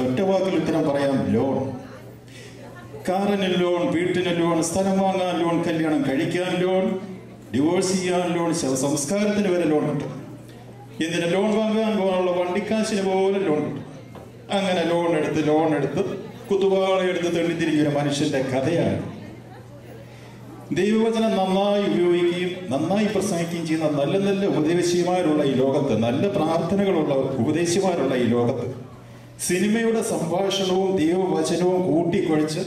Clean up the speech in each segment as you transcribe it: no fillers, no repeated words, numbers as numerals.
ഒറ്റ വാക്കിൽ ഉത്തരം പറയാം. ലോൺ. കാറിന് ലോൺ, വീട്ടിന് ലോൺ, സ്ഥലം വാങ്ങാൻ ലോൺ, കല്യാണം കഴിക്കാൻ ലോൺ, ഡിവോഴ്സ് ചെയ്യാൻ ലോൺ, ശവസംസ്കാരത്തിന് വരെ ലോൺ കിട്ടും. എന്തിന്? ലോൺ വാങ്ങാൻ പോകാനുള്ള വണ്ടിക്കാശിന് പോലെ ലോൺ കിട്ടും. അങ്ങനെ ലോൺ എടുത്ത് കുത്തുവാളയെടുത്ത് തെണ്ടിത്തിരിക്കുന്ന മനുഷ്യന്റെ കഥയാണ്. ദൈവവചനം നന്നായി ഉപയോഗിക്കുകയും നന്നായി പ്രസംഗിക്കുകയും ചെയ്യുന്ന നല്ല നല്ല ഉപദേശിമാരുള്ള ഈ ലോകത്ത്, നല്ല പ്രാർത്ഥനകളുള്ള ഉപദേശിമാരുള്ള ഈ ലോകത്ത്, സിനിമയുടെ സംഭാഷണവും ദൈവവചനവും കൂട്ടിക്കുഴച്ച്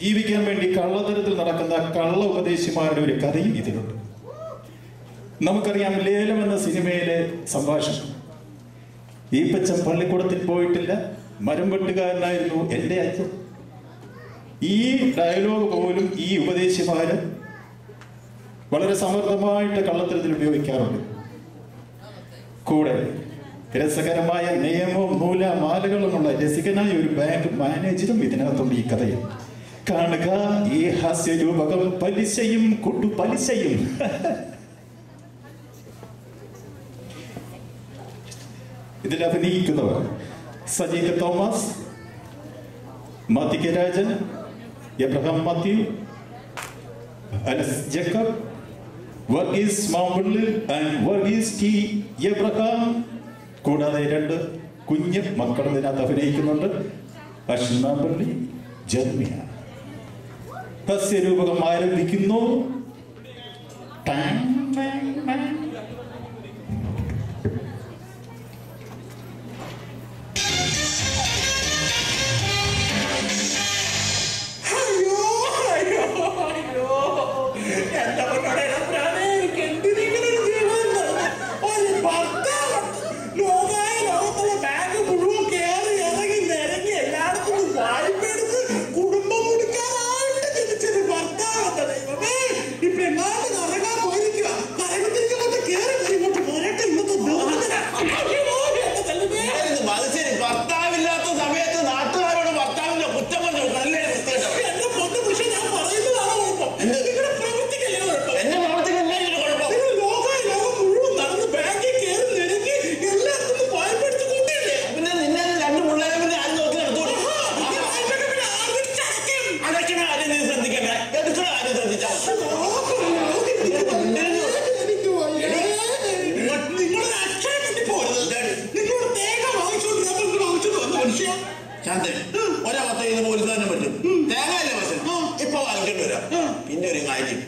ജീവിക്കാൻ വേണ്ടി കള്ളത്തരത്തിൽ നടക്കുന്ന കള്ള ഉപദേശിമാരുടെ ഒരു കഥയും ഇതിലുണ്ട്. നമുക്കറിയാം, ലേലം എന്ന സിനിമയിലെ സംഭാഷണം. ഈ പച്ചൻ പള്ളിക്കൂടത്തിൽ പോയിട്ടില്ല, മരം വെട്ടുകാരനായിരുന്നു എൻ്റെ അച്ഛൻ. ഈ ഡയലോഗ് പോലും ഈ ഉപദേശിമാര് വളരെ സമർത്ഥമായിട്ട് കള്ളത്തരത്തിൽ ഉപയോഗിക്കാറുണ്ട്. കൂടെ രസകരമായ നിയമവും നൂലാമാലകളുമുള്ള രസികനായ ഒരു ബാങ്ക് മാനേജരും ഇതിനകത്തുണ്ട്. ഈ കഥയിൽ കാണുക ഈ ഹാസ്യരൂപകം പലിശയും കൂട്ടുപലിശയും. ഇതിൽ അഭിനയിക്കുന്നവർ Saji K Thomas, Mathew K Rajan, Abraham Mathew, Alex Jacob, Varghese Mampallil and Varghese T Abraham. കൂടാതെ 2 കുഞ്ഞ് മക്കൾ ഇതിനകത്ത് അഭിനയിക്കുന്നുണ്ട്. അശ്വിൻ മാമ്പള്ളി, ജർമിയ. ഹാസ്യരൂപകം ആരംഭിക്കുന്നു. പിന്നെ ഒരു കാര്യം,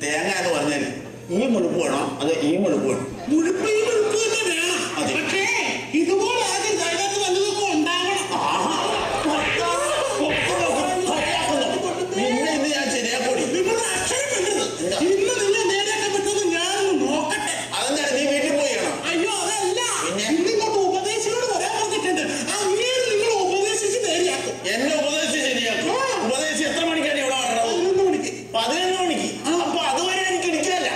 തേങ്ങ എന്ന് പറഞ്ഞാൽ ഈ മുഴുപ്പ് വേണോ അത് ഈ മുഴുപ്പ് വേണം? മുഴുപ്പ് ഈ മുഴുപ്പ് തന്നെ വേണം. പക്ഷേ ഇതുപോലെ ആദ്യം അതിനകത്ത് വല്ലതൊക്കെ ഉണ്ടാവണം. പിന്നെ ഇന്ന് ഞാൻ ശരിയാക്കൂടി. നിങ്ങളുടെ അക്ഷരം വേണ്ടത് ഇന്ന് നിങ്ങൾ നേരെയാക്കാൻ പറ്റുമെന്ന് ഞാനൊന്ന് നോക്കട്ടെ. അതെന്താണ് നീ വീട്ടിൽ പോയി ചെയ്യണം? അയ്യോ അതല്ല, പിന്നെ നിങ്ങൾക്ക് ഉപദേശിനോട് വരാൻ പറഞ്ഞിട്ടുണ്ട്. അങ്ങനെ നിങ്ങൾ ഉപദേശിച്ച് നേരെയാക്കും. എന്നെ ഉപദേശിച്ച് ശരിയാക്കും. ഉപദേശിച്ച് എത്ര മണിക്കാണ് ഇവിടെ വരണം? 11 മണിക്ക്. 11 മണിക്ക്. അപ്പൊ അതുവരെ എനിക്ക് ഇരിക്കാല്ല.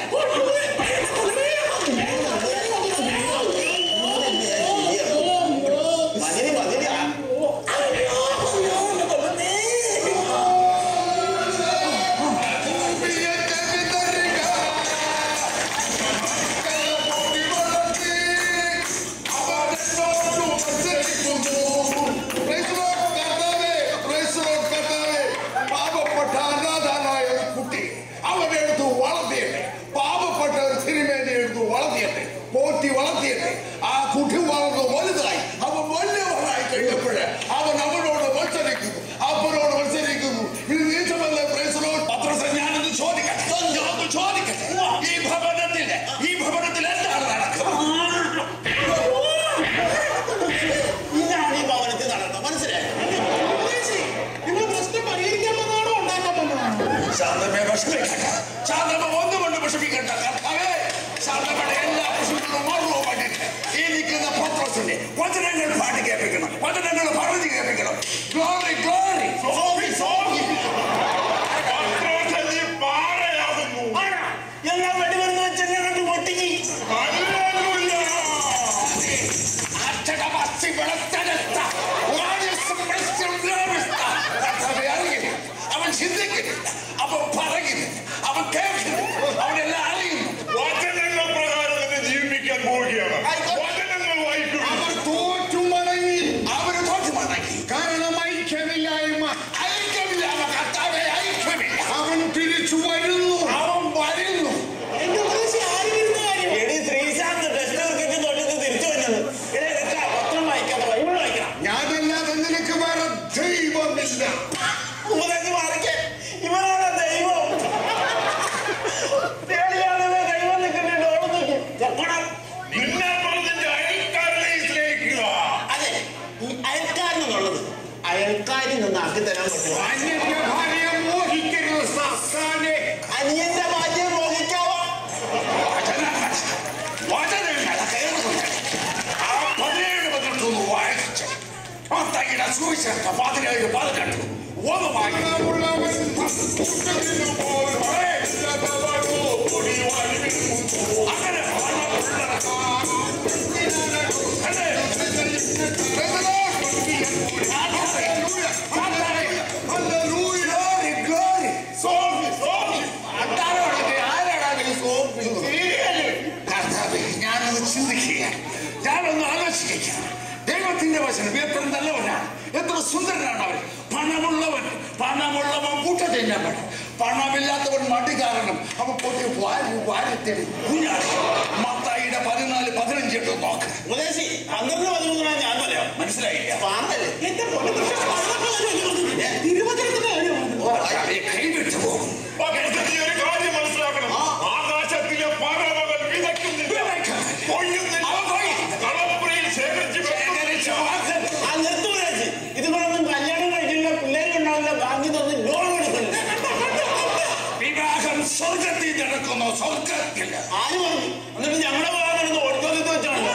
വചനങ്ങൾ പറഞ്ഞു കേൾപ്പിക്കണം. Glory glory. എല്ലാം വെടിമരുന്ന് വെച്ച് എന്നെ കണ്ട് പൊട്ടിക്കി. അവൻ ചിന്തിക്കുന്നു, അവൻ പറയുന്നു, അവൻ കേൾക്കുന്നു, അവനെല്ലാം അറിയുന്നു. വചനങ്ങൾ പ്രകാരം ജീവിക്കാൻ പോവുകയാണ്. അവർ തോറ്റു മടങ്ങി. കാരണം ഐക്യമില്ലായ്മ. കർത്താവേ, ഐക്യമില്ല. അവൻ തിരിച്ചു വരുന്നു. അവൻ വരുന്നു. എന്റെ ഉപദേശം ആര് വരുന്ന കാര്യം? എടി ശ്രീശാന്ത് ടെസ്റ്റ് ക്രിക്കറ്റ് തൊട്ടിട്ട് തിരിച്ചു വന്നത്. പത്രം വായിക്കാതെ ബൈബിൾ വായിക്കണം. ഞാനല്ലാതെ നിനക്ക് വേറെ ദൈവമില്ല. ഉപദേശം മാറിക്കാൻ ഇവരാണ് ദൈവം. പേടിയാതെ ദൈവം നിൽക്കുന്നുണ്ട്. ഓളം നിൽക്കും. നിന്നെ പറഞ്ഞ അയൽക്കാരനെ സ്നേഹിക്കുക. അതെ, ഈ അയൽക്കാരനെന്നുള്ളത് അയൽക്കാരിൽ നിന്ന് ആക്കി തരാൻ പറ്റുമോ? അന്യന്റെ ഭാര്യയെ മോഹിക്കരുത് സാത്താനെ. അനിയന്റെ ഭാര്യയെ മോഹിക്കാവോ? ഞാനത് ചിന്തിക്കുക, ഞാനൊന്ന് ആലോചിക്കുക. ദൈവത്തിന്റെ വചനം എത്ര നല്ലവനാണ്, എത്ര സുന്ദരനാണ് അവൻ. പണമുള്ളവൻ കൂട്ട തിന്നവൻ, പണമില്ലാത്തവൻ മടി കാരണം അവൻ പൊട്ടി വാരത്തേടി കുഞ്ഞാടി. മത്തായിയുടെ 14-15 എടുത്ത് നോക്ക്. ഉപദേശി 12-13 ഞാൻ പറയാം. മനസ്സിലായില്ല? എന്റെ തിരുവചനത്തിന്റെ കൈവിട്ടു പോകും. ഒരു കാര്യം മനസ്സിലാക്കണം. ആകാശത്തിലെ പറവകൾ വിതയ്ക്കുന്നില്ല, കൊയ്യുന്നില്ല, കളപ്പുരയിൽ ശേഖരിച്ചു ഇതുകൊണ്ടൊന്നും കല്യാണം കഴിക്കില്ല, പിള്ളേരുണ്ടാവില്ല, ബാങ്കിൽ നിന്ന് ലോൺ എടുക്കില്ല. വിവാഹം സ്വർഗത്തിൽ നടക്കുന്നു, സ്വർഗത്തിൽ. ആര് പറഞ്ഞു? എന്നിട്ട് ഞങ്ങളുടെ ഭാഗത്ത് ഓഡിറ്റോറിയത്തിൽ വെച്ചാണ്.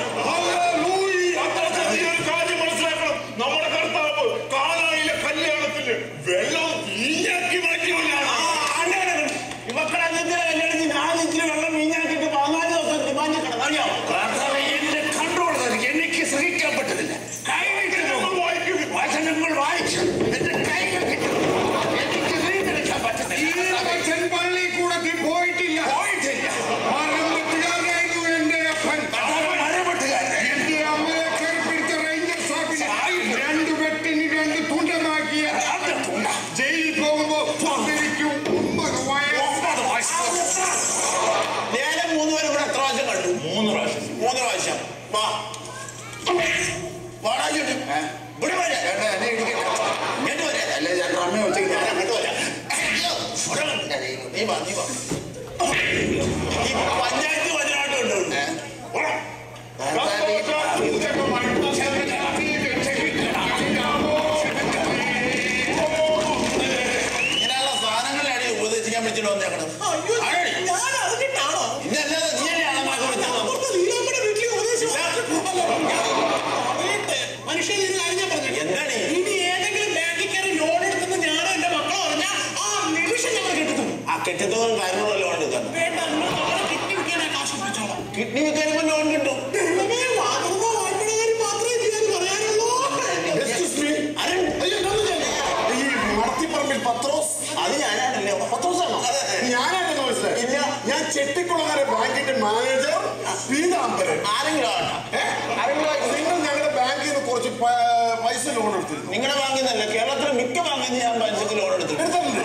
ഒരു കാര്യം മനസ്സിലാക്കണം. നമ്മുടെ കർത്താവ് കാനായിലെ കല്യാണത്തിന് വെള്ളം ഈയാക്കി മാറ്റിയവനാണ്. ഇവക്കടെ അഞ്ചിലെ കല്യാണത്തിന് 4 ഇഞ്ചിൽ വെള്ളം വീഞ്ഞാക്കിയിട്ട് 14 ദിവസം ഡിമാൻഡ് കിടന്നു. അറിയാമോ? കർത്താവ് എന്റെ കൺട്രോൾ തരും. എനിക്ക് സഹിക്കാൻ പറ്റുന്നില്ല. വചനങ്ങൾ വായിക്കും, എന്റെ കൈകൾ കിട്ടും. എനിക്ക് നീന്തെടുക്കാൻ പറ്റുന്നില്ല. പള്ളിക്കൂടത്തിൽ പോയിട്ടില്ല. മരംവെട്ടുകാരനായിരുന്നു എന്റെ അപ്പൻ. മരംവെട്ടുകാരൻ. എന്റെ അമ്മയെ കയറിപ്പിടിച്ച റേഞ്ചർ ഷാപ്പിൽ 2 വെട്ടിന് 2 തുണ്ടമാക്കിയ ജയിലിൽ പോകുമ്പോ 9 വയസ്സ്. നേരെ 3 പേര് ഇവിടെ എത്ര പ്രാവശ്യം കണ്ടു? 3 പ്രാവശ്യം. ഇവിടെ വരാ. ഇങ്ങോട്ട് വരാ. അല്ലേ ഞാൻ അമ്മ വെച്ചേക്ക് ഞാൻ അങ്ങോട്ട് വരാം. നീ വാ. ഈ പഞ്ചായത്ത് വചനമായിട്ട് ഉണ്ട്. ഇങ്ങനെയുള്ള സാധനങ്ങളാണ് ഉപദേശിക്കാൻ വിളിച്ചിട്ട് വന്നേക്കണം. ഇന്നല്ലാതെ നീ തന്നെയാണ് മകൻ വിളിച്ചത്. മനുഷ്യൻ ഒരു കാര്യം ഞാൻ പറഞ്ഞു. എന്താണ്? ഇനി ഏതെങ്കിലും ബാങ്കിൽ കയറി ലോൺ എടുക്കുന്ന ഞാനോ എന്റെ മക്കളോ പറഞ്ഞാൽ ആ നിമിഷം ഞങ്ങൾ കെട്ടിത്തു. ആ കെട്ടിത്തവും കാര്യങ്ങളും ലോൺ എടുക്കാൻ വേണ്ട. കിഡ്നി വിൽക്കാനാ കാശ് പിടിച്ചോളാം. കിഡ്നി വിൽക്കാനും ലോൺ കിട്ടും. മാത്രമേ ചെയ്യാൻ പറയാനുള്ളൂ. മടത്തിപ്പറമ്പിൽ പത്രോസ്. അത് ഞാനാണല്ലേ? പത്രോസാണോ? ഞാനാണെന്ന് മനസ്സിലായി. ഇല്ല, ഞാൻ ചെട്ടിക്കുളങ്ങര ബാങ്കിന്റെ മാനേജർ പീതാംബരൻ. ആരെങ്കിലും ആകട്ടെ. നിങ്ങൾ ഞങ്ങളുടെ ബാങ്കിൽ നിന്ന് കുറച്ച് പൈസ ലോൺ എടുത്തിരുന്നു. നിങ്ങളുടെ ബാങ്കിൽ നിന്നല്ല, കേരളത്തിലെ മിക്ക ബാങ്കിൽ നിന്ന് ഞാൻ പലിശക്ക് ലോൺ എടുത്തിട്ടുണ്ട്.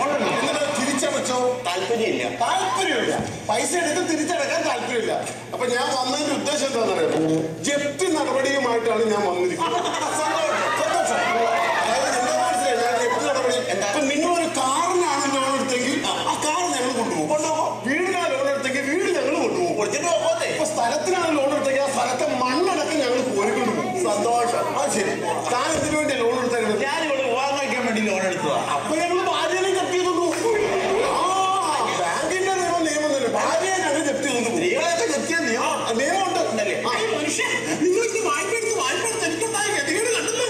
എന്നിട്ട് തിരിച്ചടച്ചോ? താല്പര്യമില്ല. താല്പര്യമില്ല. പൈസ എടുത്ത് തിരിച്ചടക്കാൻ താല്പര്യമില്ല. അപ്പൊ ഞാൻ വന്നതിന്റെ ഉദ്ദേശം എന്താണെന്നറിയാം? ജപ്തി നടപടിയുമായിട്ടാണ് ഞാൻ വന്നിരിക്കുന്നത്. സന്തോഷം. അതായത് എന്താ മനസ്സിലായി? ഞാൻ ജപ്തി നടപടി. അപ്പൊ നിങ്ങളൊരു കാറിനാണ് ലോൺ എടുത്തെങ്കിൽ ആ കാർ ഞങ്ങൾ കൊണ്ടുപോകും. വീടിനാണ് ലോൺ എടുത്തെങ്കിൽ വീട് ഞങ്ങൾ കൊണ്ടുപോകും. ഇപ്പൊ സ്ഥലത്തിനാണ് ലോൺ എടുത്തെങ്കിൽ ആ സ്ഥലത്തെ മണ്ണടക്കം ഞങ്ങൾ കോരിക്കൊണ്ട് പോകും. സന്തോഷം. ആ ശരി. താൻ എന്തിനു വേണ്ടി ലോൺ എടുത്തായിരുന്നു? ഞാനിവിടെ വിവാഹം കഴിക്കാൻ വേണ്ടി ലോൺ എടുത്തതാ. അപ്പൊ ഞങ്ങൾ ഭാര്യനെ ജപ്തി ചെയ്തു. ബാങ്കിന്റെ നിയമം തന്നെ ഭാര്യയെ ഞങ്ങൾ ജപ്തി ചെയ്തു. സ്ത്രീകളൊക്കെ ജപ്തിയാ നിയമമുണ്ട്. ഉണ്ടല്ലേ? മനുഷ്യൻ നിങ്ങൾ വായ്പ എടുത്ത് എനിക്കുണ്ടായ ഗതികേട് കണ്ടല്ലോ.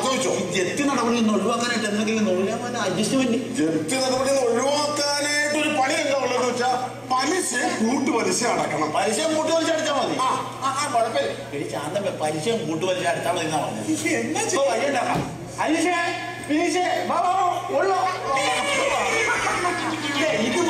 ചോദിച്ചോ. ജപ്തി നടപടി ഒന്ന് ഒഴിവാക്കാനായിട്ട് എന്തെങ്കിലും അഡ്ജസ്റ്റ്മെന്റ്? ജപ്തി നടപടി ഒഴിവാക്കാനായിട്ട് ഒരു പണി എന്താ ഉള്ളതെന്ന് വെച്ചാ പലിശ കൂട്ടുപലിശ അടക്കണം. പലിശ കൂട്ടുപലിശ അടച്ചാൽ മതി. കുഴപ്പമില്ല. എടി ചാന്ത പലിശയും കൂട്ടുപലിശ അടച്ചാൽ മതി എന്നാ പറഞ്ഞത്. വഴി ഉണ്ടാക്കാം. അനീഷേ, ഫിനീഷേ, ഇത്